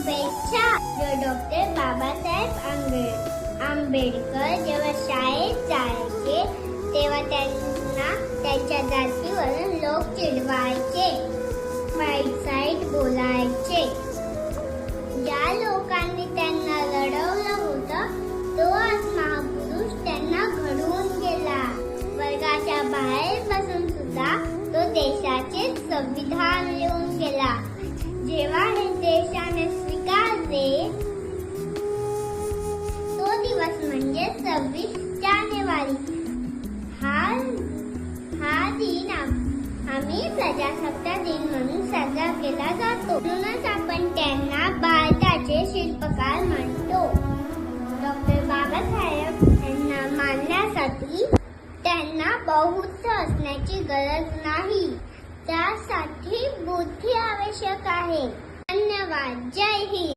शुभेच्छा. डॉक्टर बाबासाहेब आंबेडकर जेव्हा शाळेत जायचे तेव्हा त्यांना त्यांच्या जातीवरून लोक चिडवायचे, वाईट साईट बोलायचे. ज्या लोकांनी त्यांना लढवलं होतं तो आज महापुरुष त्यांना घडवून गेला. वर्गाच्या बाहेर बसून सुद्धा तो देशाचे संविधान लिहून गेला. जेव्हा हे देशाने स्वीकारले तो दिवस म्हणजे 26 जानेवारी. हा दिन आम्ही प्रजासत्ताक दिन म्हणून साजरा केला जातो. म्हणूनच आपण त्यांना भारताचे शिल्पकार म्हणतो. डॉक्टर बाबासाहेब यांना मानण्यासाठी त्यांना बौद्ध असण्याची गरज नाही, त्यासाठी बुद्धी आवश्यक आहे. धन्यवाद. जय हिंद.